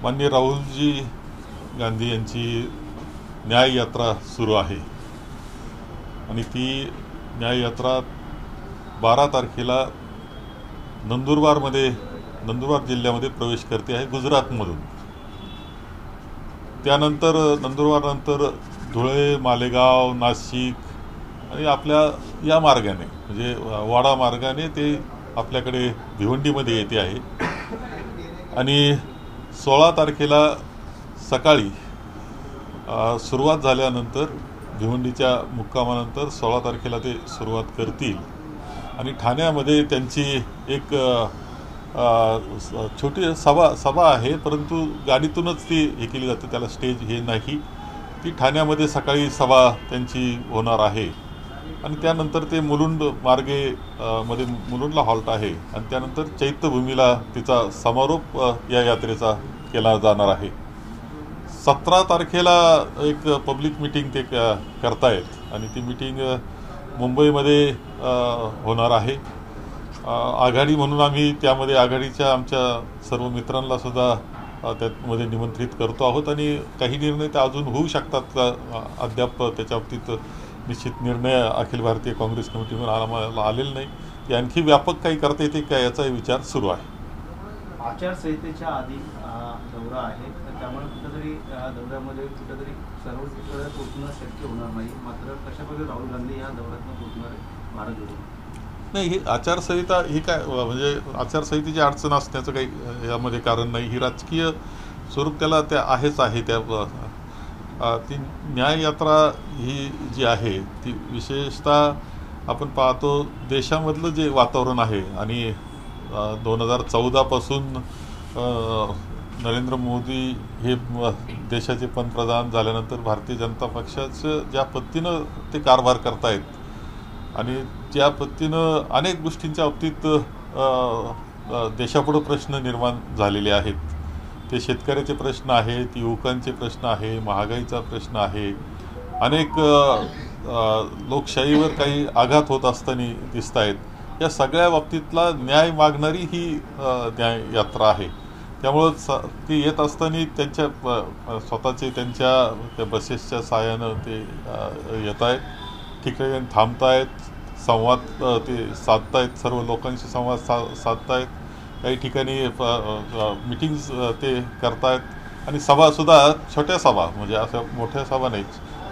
माननीय राहुलजी गांधी यांची न्याय यात्रा सुरू आहे आणि ती न्याय यात्रा 12 तारखेला नंदुरबार जिल्ह्यामध्ये प्रवेश करते आहे गुजरातमधून. त्यानंतर नंदुरबारनंतर धुळे, मालेगाव, नाशिक आणि आपल्या या मार्गाने म्हणजे वाडा मार्गाने ते आपल्याकडे भिवंडीमध्ये येते आहे आणि 16 तारखेला सकाळी सुरुवात झाल्यानंतर भिवंडीच्या मुक्कामानंतर 16 तारखेला ते सुरुवात करतील आणि ठाण्यामध्ये त्यांची एक छोटी सभा आहे, परंतु गाडीतूनच ती हे केली जाते, त्याला स्टेज हे नाही. ती ठाण्यामध्ये सकाळी सभा त्यांची होणार आहे आणि त्यानंतर ते मुलुंड मार्गे मध्ये मुलुंडला हॉल्ट आहे आणि त्यानंतर चैत्यभूमीला तिचा समारोप या यात्रेचा केला जाणार आहे. 17 तारखेला एक पब्लिक मीटिंग ते करतायत आणि ती मीटिंग मुंबईमध्ये होणार आहे. आघाडी म्हणून आम्ही त्यामध्ये आघाडीच्या आमच्या सर्व मित्रांना सुद्धा त्यामध्ये निमंत्रित करतो आहोत आणि काही निर्णय ते अजून होऊ शकतात. अद्याप त्याच्या बाबतीत निश्चित निर्णय अखिल भारतीय काँग्रेस कमिटीमधून आम्हाला आलेला नाही. की आणखी व्यापक काही करता येते का याचाही विचार सुरू आहे. आचारसंहितेच्या आधी दौरा आहे, तर त्यामुळे कुठेतरी दौऱ्यामध्ये कुठेतरी सर्वकडे पोहोचणं शक्य होणार नाही. मात्र कशाप्रकारे राहुल गांधी या दौऱ्यातून पोहोचणार आहे भारत जोडून? नाही, ही आचारसंहिता ही काय म्हणजे आचारसंहितेची अडचण असण्याचं काही यामध्ये कारण नाही. ही राजकीय स्वरूप त्याला त्या आहेच आहे. त्या ती न्याय यात्रा ही जी आहे ती विशेषतः आपण पाहतो देशामधलं जे वातावरण आहे आणि 2014 पासून नरेंद्र मोदी हे देशाचे पंतप्रधान झाल्यानंतर भारतीय जनता पक्षाचं ज्या पद्धतीनं ते कारभार करतायत आणि ज्या पद्धतीनं अनेक गोष्टींच्या बाबतीत देशापुढे प्रश्न निर्माण झालेले आहेत. ते शेतकऱ्याचे प्रश्न आहेत, युवकांचे प्रश्न आहे, महागाईचा प्रश्न आहे, अनेक लोकशाहीवर काही आघात होत असताना दिसत आहेत. या सगळ्या बाबतीतला न्याय मागणारी ही न्याय यात्रा आहे. त्यामुळं ती येत असताना त्यांच्या स्वतःचे त्यांच्या बसेसच्या साहाय्यानं ते येत आहेत, ठिकाणी थांबतायत, संवाद ते साधतायत, सर्व लोकांशी संवाद साधतायत, काही ठिकाणी मीटिंग्स ते करतायत आणि सभासुद्धा छोट्या सभा म्हणजे अशा मोठ्या सभा नाही,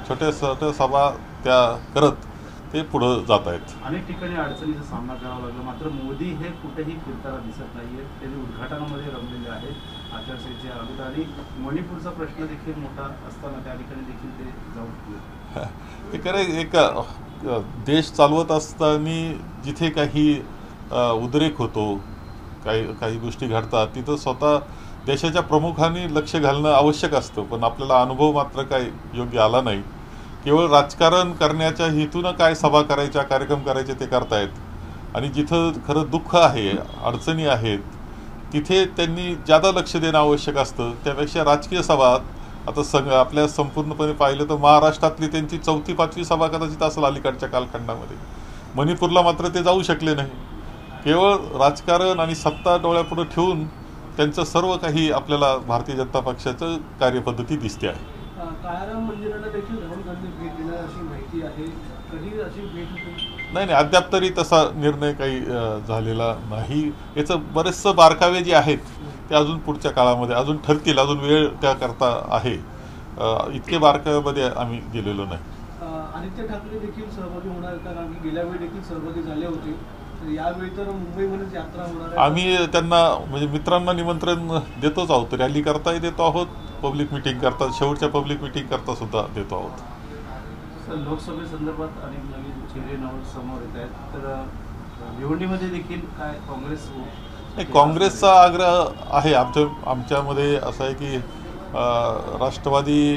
छोट्या सभा त्या करत ते पुढं जात आहेत. अनेक ठिकाणी अडचणीचा सामना करावा लागला, मात्र मोदी हे कुठेही फिरताना दिसत नाहीये. त्यांनी उद्घाटनामध्ये रमलेले आहेत आचारसंहितेच्या अगोदर आणि मणिपूरचा प्रश्न देखील मोठा असताना त्या ठिकाणी देखील ते जाऊन ते खरं एक देश चालवत असताना जिथे काही उद्रेक होतो, काही गोष्टी घडतात, तिथं स्वतः देशाच्या प्रमुखांनी लक्ष घालणं आवश्यक असतं. पण आपल्याला अनुभव मात्र काही योग्य आला नाही. केवळ राजकारण करण्याच्या हेतूनं काय सभा करायच्या, कार्यक्रम करायचे ते करतायत आणि जिथं खरं दुःख आहे, अडचणी आहेत, तिथे त्यांनी जादा लक्ष देणं आवश्यक असतं. त्यापेक्षा राजकीय सभा आता आपल्या संपूर्णपणे पाहिलं तर महाराष्ट्रातली त्यांची 4वी-5वी सभा कदाचित असेल अलीकडच्या कालखंडामध्ये. मणिपूरला मात्र ते जाऊ शकले नाही. केवळ राजकारण आणि सत्ता डोळ्यापुढे ठेवून त्यांचं सर्व काही आपल्याला भारतीय जनता पक्षाचं कार्यपद्धती दिसते आहे. काळाराम मंदिराला देखील राहुल गांधी भेट देणार अशी माहिती आहे. कधी अशी भेट नाही, अद्याप तरी तसा निर्णय काही झालेला नाही. याचं बरेचसं बारकावे जे आहेत ते अजून पुढच्या काळामध्ये अजून ठरतील, अजून वेळ त्याकरता आहे. इतके बारकाव्यामध्ये आम्ही गेलेलो नाही. आदित्य ठाकरे देखील सहभागी होणार आहेत, कारण गेल्या वेळी देखील सहभागी झाले होते. यावेळी तर मुंबईमध्येच यात्रा होणार आहे. आम्ही त्यांना म्हणजे मित्रांना निमंत्रण देतोच आहोत, रॅली करताही देतो आहोत, पब्लिक मिटिंग करता, शेवटच्या पब्लिक मिटिंग करता सुद्धा देतो आहोत. लोकसभेसंदर्भात अनेक नवीन चेहरे समोर येत आहेत, तर भिवंडीमध्ये देखील काय काँग्रेसचा आग्रह आहे आमच्यामध्ये असा आहे की राष्ट्रवादी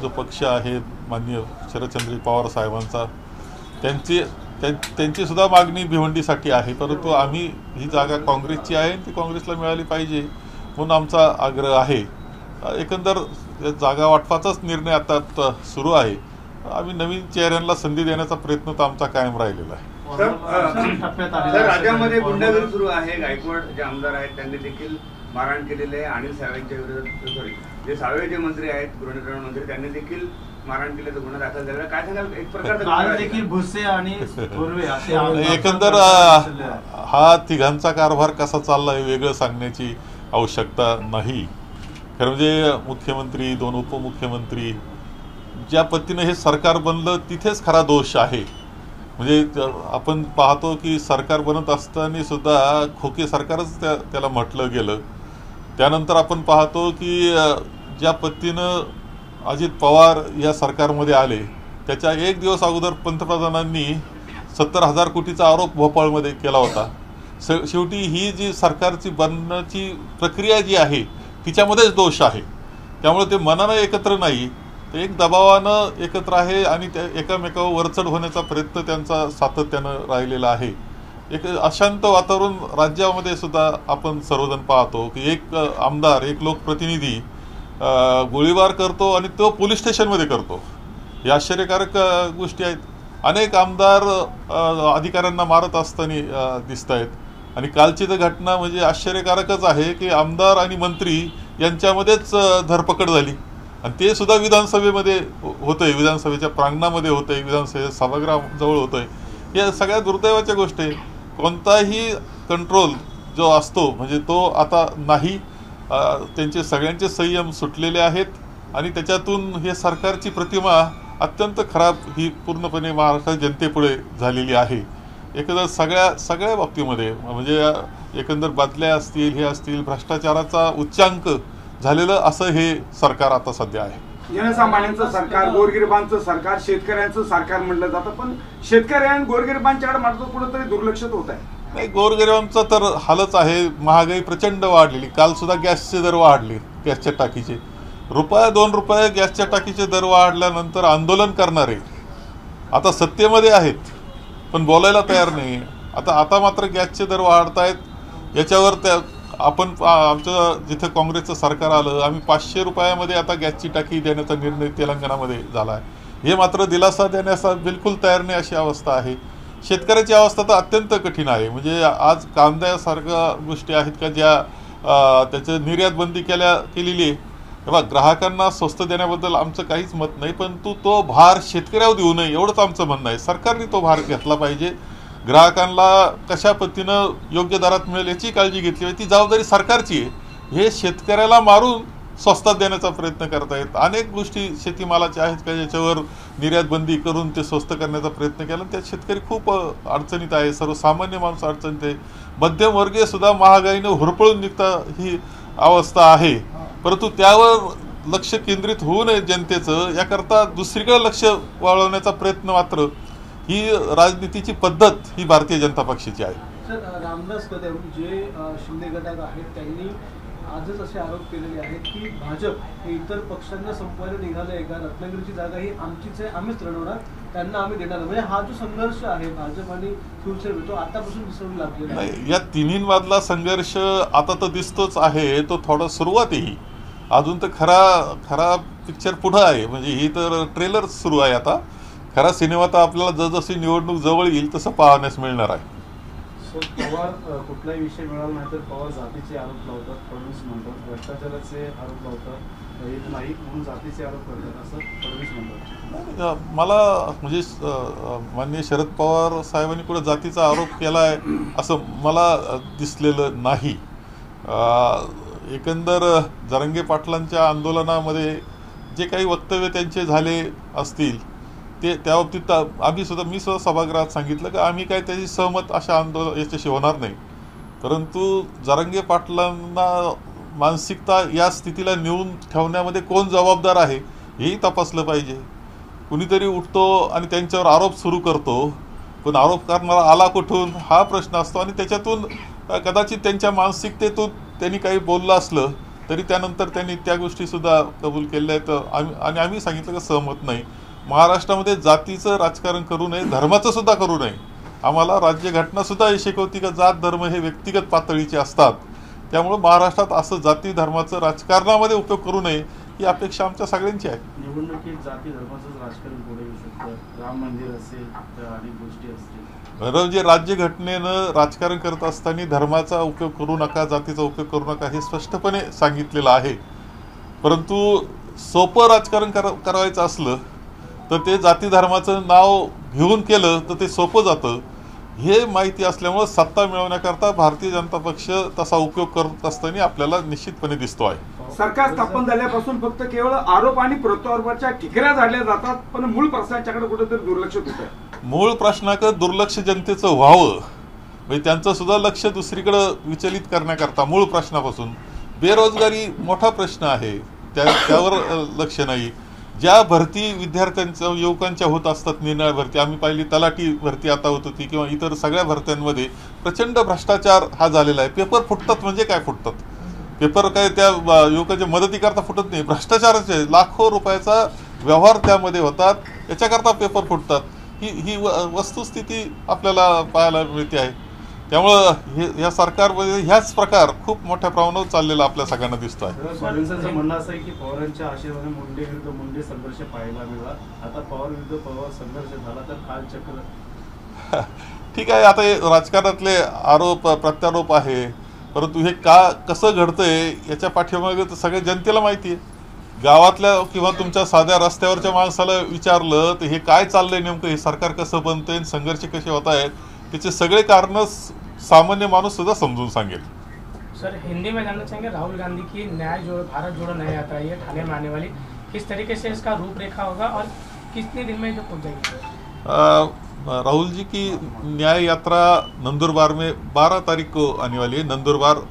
जो पक्ष आहे माननीय शरदचंद्र पवार साहेबांचा, त्यांची सुद्धा मागणी भिवंडीसाठी आहे. परंतु आम्ही ही जागा काँग्रेसची आहे, ती काँग्रेसला मिळाली पाहिजे म्हणून आमचा आग्रह आहे. एकंदर जागा वाटपाचाच निर्णय आता सुरू आहे. आम्ही नवीन चेहऱ्यांना संधी देण्याचा प्रयत्न तर आमचा कायम राहिलेला आहे. राज्यामध्ये गुंडागिरी सुरू आहे. गायकवाड जे आमदार आहेत त्यांनी देखील मारहाण केलेली आहे. अनिल साळवेंच्या विरोधात सॉरी जे साळवे जे मंत्री आहेत गृहनिर्माण मंत्री त्यांनी देखील मारहाण केल्याचा गुन्हा दाखल झालेला. काय सांगाल एक काल देखील भुसे आणि थोरवे असे एकंदर हा तिघांचा कारभार कसा चालला हे वेगळं सांगण्याची आवश्यकता नाही. खरं म्हणजे मुख्यमंत्री, दोन उपमुख्यमंत्री, ज्या पद्धतीनं हे सरकार बनलं तिथेच खरा दोष आहे. म्हणजे आपण पाहतो की सरकार बनत असताना सुद्धा खोके सरकारच त्याला म्हटलं गेलं. त्यानंतर आपण पाहतो की ज्या पद्धतीनं अजित पवार या सरकारमध्ये आले त्याच्या एक दिवस अगोदर पंतप्रधानांनी 70,000 कोटीचा आरोप भोपाळमध्ये केला होता. शेवटी ही जी सरकारची बनण्याची प्रक्रिया जी आहे तिच्यामध्येच दोष आहे. त्यामुळे ते मनानं एकत्र नाही, ते एक दबावानं एकत्र आहे आणि त्या एकामेकावर वरचढ होण्याचा प्रयत्न त्यांचा सातत्यानं राहिलेला आहे. एक अशांत वातावरण राज्यामध्ये सुद्धा आपण सर्वजण पाहतो की एक आमदार, एक लोकप्रतिनिधी गोळीबार करतो आणि तो पोलीस स्टेशनमध्ये करतो. या आश्चर्यकारक गोष्टी आहेत. अनेक आमदार अधिकाऱ्यांना मारत असताना दिसत आहेत. आणि कालची तर घटना म्हणजे आश्चर्यकारकच आहे की आमदार आणि मंत्री यांच्यामध्येच धरपकड झाली आणि ते सुद्धा विधानसभेमध्ये होतंय, विधानसभेच्या प्रांगणामध्ये होतंय, विधानसभेच्या सभागृहाजवळ होतंय. या सगळ्या दुर्दैवाच्या गोष्टी. कोणताही कंट्रोल जो असतो म्हणजे तो आता नाही. त्यांचे सगळ्यांचे संयम सुटलेले आहेत आणि त्याच्यातून हे सरकारची प्रतिमा अत्यंत खराब ही पूर्णपणे महाराष्ट्र जनतेपुढे झालेली आहे. एकंदर सगळ्या बाबतीमध्ये म्हणजे एकंदर बदल्या असतील, हे असतील, भ्रष्टाचाराचा उच्चांक झालेलं असं हे सरकार आता सध्या आहे. जनसामान्यांचं सरकार, गोरगरिबांचं सरकार, शेतकऱ्यांचं सरकार म्हटलं जातं, पण शेतकरी आणि गोरगरिबांच्याकडे मात्र कुठंतरी दुर्लक्षित होत आहे. नाही, गोरगरिबांचं तर हालच आहे. महागाई प्रचंड वाढलेली. काल सुद्धा गॅसचे दर वाढले, गॅसच्या टाकीचे ₹1-2 गॅसच्या टाकीचे दर वाढल्यानंतर आंदोलन करणारे आता सत्तेमध्ये आहेत पण बोलायला तयार नाही. आता मात्र गॅसचे दर वाढत आहेत. याच्यावर आपण आमचं जिथं काँग्रेसचं सरकार आलं आम्ही ₹500 आता गॅसची टाकी देण्याचा निर्णय तेलंगणामध्ये झाला आहे. हे मात्र दिलासा देण्याचा बिलकुल तयार नाही अशी अवस्था आहे. शेतकऱ्याची अवस्था तर अत्यंत कठीण आहे. म्हणजे आज कांद्यासारख्या गोष्टी आहेत का ज्या त्याचं निर्यात बंदी केलेली आहे. तेव्हा ग्राहकांना स्वस्त देण्याबद्दल आमचं काहीच मत नाही, पण तो भार शेतकऱ्यावर देऊ नये एवढंच आमचं म्हणणं आहे. सरकारने तो भार घेतला पाहिजे. ग्राहकांना कशा पद्धतीनं योग्य दरात मिळेल याची काळजी घेतली पाहिजे. ती जबाबदारी सरकारची आहे. हे शेतकऱ्याला मारून स्वस्तात देण्याचा प्रयत्न करतायत. अनेक गोष्टी शेतीमालाच्या आहेत का ज्याच्यावर निर्यात बंदी करून ते स्वस्त करण्याचा प्रयत्न केला. त्यात शेतकरी खूप अडचणीत आहे. सर्वसामान्य माणूस अडचणीत आहे. मध्यमवर्गीय सुद्धा महागाईनं हुरपळून निघता ही अवस्था आहे. परंतु त्यावर लक्ष केंद्रित होऊ नये जनतेचं याकरता दुसरीकडे लक्ष वळवण्याचा प्रयत्न मात्र ही राजनीतीची पद्धत ही भारतीय जनता पक्षाची आहे. सर, रामदास कदम जे शिंदे गटात आहेत त्यांनी आजच असे आरोप केलेले आहेत की भाजप हे इतर पक्षांना संपवायला निघालं आहे का, रत्नागिरीची जागा ही आमचीच आहे, आम्हीच लढवणार, त्यांना आम्ही देणार. म्हणजे हा जो संघर्ष आहे भाजप आणि शिवसेना तो आतापासून दिसू लागलेला आहे. या तिन्हींमधला संघर्ष आता तर दिसतोच आहे. तो थोडा सुरुवात आहे. अजून तर खरा पिक्चर पुढं आहे. म्हणजे ही तर ट्रेलर सुरू आहे. आता खरा सिनेमा तर आपल्याला जसजशी निवडणूक जवळ येईल तसं पाहण्यास मिळणार आहे. पवार कुठलाही विषय मिळाला नाही तर पवार जातीचे आरोप लावतात, फडणवीस म्हणतात. भ्रष्टाचाराचे आरोप लावतात, येत नाही म्हणून जातीचे आरोप करतात असं फडणवीस म्हणतात. मला म्हणजे माननीय शरद पवार साहेबांनी कुठं जातीचा आरोप केला आहे असं मला दिसलेलं नाही. एकंदर जरांगे पाटलांच्या आंदोलनामध्ये जे काही वक्तव्य त्यांचे झाले असतील ते त्या बाबतीत मी सुद्धा सभागृहात सांगितलं की आम्ही काय त्याची सहमत अशा याच्याशी होणार नाही. परंतु जरांगे पाटलांना मानसिकता या स्थितीला नेऊन ठेवण्यामध्ये कोण जबाबदार आहे हेही तपासलं पाहिजे. कुणीतरी उठतो आणि त्यांच्यावर आरोप सुरू करतो, पण आरोप करणारा आला कुठून हा प्रश्न असतो. आणि त्याच्यातून कदाचित त्यांच्या मानसिकतेतून त्यांनी काही बोललं असलं तरी त्यानंतर त्यांनी त्या गोष्टीसुद्धा कबूल केल्या आहेत. आणि आम्ही सांगितलं की सहमत नाही. महाराष्ट्रामध्ये जातीचं राजकारण करू नये, धर्माचं सुद्धा करू नये. आम्हाला राज्यघटनासुद्धा हे शिकवते की जात धर्म हे व्यक्तिगत पातळीचे असतात. त्यामुळे महाराष्ट्रात असं जाती धर्माचं राजकारणामध्ये उपयोग करू नये ही अपेक्षा आमच्या सगळ्यांची आहे. निवडणुकीत जाती धर्माचंच राजकारण पुढे येऊ शकतं. राम मंदिर असेल तर अनेक गोष्टी असतील. म्हणजे राज्यघटनेनं राजकारण करत असताना धर्माचा उपयोग करू नका, जातीचा उपयोग करू नका हे स्पष्टपणे सांगितलेलं आहे. परंतु सोपं राजकारण करायचं असलं तर ते जाती धर्माचं नाव घेऊन केलं तर ते सोपं जातं. हे माहिती असल्यामुळं सत्ता मिळवण्याकरता भारतीय जनता पक्ष तसा उपयोग करत असताना आपल्याला निश्चितपणे दिसतो आहे. सरकार स्थापन झाल्यापासून फक्त केवळ आरोप आणि प्रत्यारोपाच्या ठिकऱ्या झाडल्या जातात, पण मूळ प्रश्नाच्याकडे कुठेतरी दुर्लक्ष होतं. मूळ प्रश्नाकडे दुर्लक्ष जनतेचं व्हावं म्हणजे त्यांचं सुद्धा लक्ष दुसरीकडे विचलित करण्याकरता मूळ प्रश्नापासून बेरोजगारी मोठा प्रश्न आहे त्यावर लक्ष नाही. ज्या भरती विद्यार्थ्यांच्या युवकांच्या होत असतात निरनिराळ्या भरती, आम्ही पाहिली तलाठी भरती आता होत होती किंवा इतर सगळ्या भरत्यांमध्ये प्रचंड भ्रष्टाचार हा झालेला आहे. पेपर फुटतात म्हणजे काय फुटतात, पेपर काय त्या युवकांच्या मदतीकरता फुटत नाही, भ्रष्टाचाराचे लाखो रुपयाचा व्यवहार त्यामध्ये होतात, याच्याकरता पेपर फुटतात. ही वस्तुस्थिती आपल्याला पाहायला मिळते आहे. त्यामुळं या सरकारमध्ये ह्याच प्रकार खूप मोठ्या प्रमाणावर चाललेला आपल्या सगळ्यांना दिसतो आहे. फडणवीसांचं म्हणणं असं आहे की पवारांच्या आशेवाने मुंडे विरुद्ध मुंडे संघर्ष पाहायला मिळाला, आता पवार विरुद्ध पवार संघर्ष झाला तर कालचक्र. ठीक आहे, आता हे राजकारणातले आरोप प्रत्यारोप आहे, परंतु हे कसं घडतंय याच्या पाठीमागे तर सगळ्या जनतेला माहिती आहे. गावातल्या किंवा तुमच्या साध्या रस्त्यावरच्या माणसाला विचारलं तर हे काय चाललंय नेमकं, हे सरकार कसं बनतंय, संघर्ष कसे होत आहेत, त्याचे सगळे कारण सामान्य माणूस सुद्धा समजून सांगेल. सर, हिंदी में जानना चाहेंगे, राहुल गांधी की न्याय जो भारत जोड़ो न्याय यात्रा ये ठाणे में आने वाली, किस तरीके से इसका रूपरेखा होगा और कितने दिन में जो पहुंच जाएगी? राहुल जी की न्याय यात्रा नंदुरबार में 12 तारीख को आने वाली है. नंदुरबार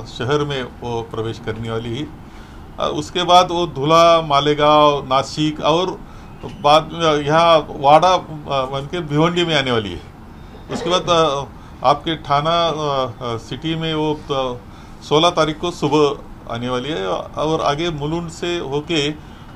शहर में वो प्रवेश करने वाली है. उसके बाद वो धुला, मालेगांव, नासिक और बाद यहाँ वाड़ा बनके भिवंडी में आने वाली है. उसके बाद आपके थाना सिटी में वो 16 तारीख को सुबह आने वाली है और आगे मुलुंड से होके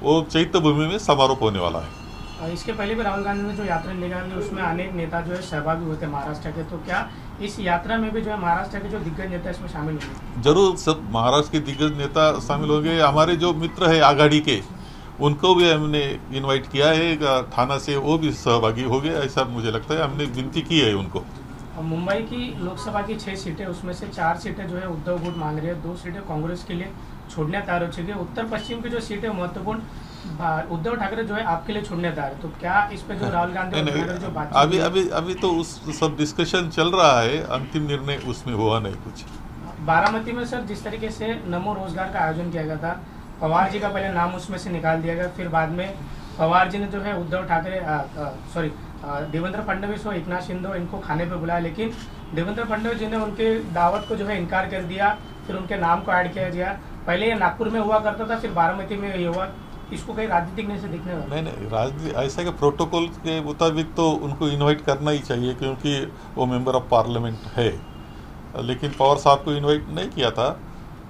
वो चैत्य भूमि में समारोह होने वाला है. इसके पहले भी राहुल गांधी ने जो यात्रा निकाली उसमें अनेक नेता जो है सहभागी हुए थे महाराष्ट्र के, तो क्या इस यात्रा में भी जो है महाराष्ट्र के जो दिग्गज नेता इसमें शामिल होंगे? जरूर, सब महाराष्ट्र के दिग्गज नेता शामिल होंगे. हमारे जो मित्र है आघाड़ी के उनको भी हमने इनवाइट किया है, थाना से वो भी सहभागी हो गए, ऐसा मुझे लगता है. हमने विनती की है उनको. मुंबई की लोकसभा की 6 सीटें, उसमें से 4 सीटें जो है उद्धव गुट मांग रहे हैं, 2 सीटें कांग्रेस के लिए छोड़ने तैयार हो चुकी है. उत्तर पश्चिम की जो सीटें महत्वपूर्ण उद्धव ठाकरे जो है आपके लिए छोड़ने तैयार है, तो क्या इस पे जो राहुल गांधी जो बात अभी तो उस सब डिस्कशन चल रहा है, अंतिम निर्णय उसमें हुआ नहीं कुछ. बारामती में सर जिस तरीके से नमो रोजगार का आयोजन किया गया था, पवार जी का पहले नाम उसमें से निकाल दिया गया, फिर बाद में पवार जी ने जो है उद्धव ठाकरे देवेंद्र फडणवीस और एकनाथ शिंदे इनको खाने पे बुलाया, लेकिन देवेंद्र फडणवीस जी ने उनके दावत को जो है इनकार कर दिया, फिर उनके नाम को ऐड किया गया. पहले ये नागपुर में हुआ करता था, फिर बारामती में ये हुआ. इसको कहीं राजनीतिक नहीं से दिखने वाला? नहीं, राजनीति ऐसा कि प्रोटोकॉल के मुताबिक तो उनको इनवाइट करना ही चाहिए क्योंकि वो मेंबर ऑफ पार्लियामेंट है. लेकिन पवार साहब को इनवाइट नहीं किया था.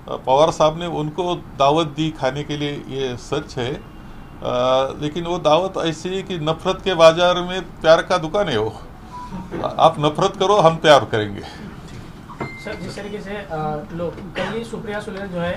पवार साहब ने उनको दावत दी खाने के लिए, ये सच है. लेकिन वो दावत ऐसी है कि नफरत के बाजार में प्यार का दुकान है वो. आप नफरत करो, हम प्यार करेंगे. सर, जिस तरीके से लोग कल सुप्रिया सुले जो है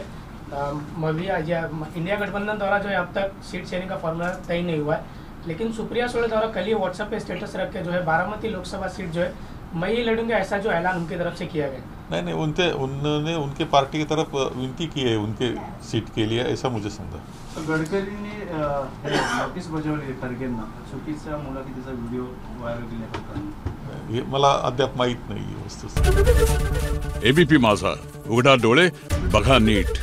इंडिया गठबंधन द्वारा जो है अब तक सीट शेयरिंग का फॉर्मूला तय नहीं हुआ है, लेकिन सुप्रिया सुले द्वारा कल ही व्हाट्सएप पे स्टेटस रख के जो है बारामती लोकसभा सीट जो है मैं ही लड़ूंगा, ऐसा जो ऐलान उनकी तरफ से किया गया. नहीं, उन्होंने उनके पार्टी की तरफ विनती की है उनके सीट के लिए, ऐसा मुझे समझा. गडकरींनी नोटीस बजावली खरगेंना, चुकीच्या मुलाखतीचा व्हिडिओ व्हायरल केला, हे मला अद्याप माहीत नाही वस्तू. एबीपी माझा, उघडा डोळे बघा नीट.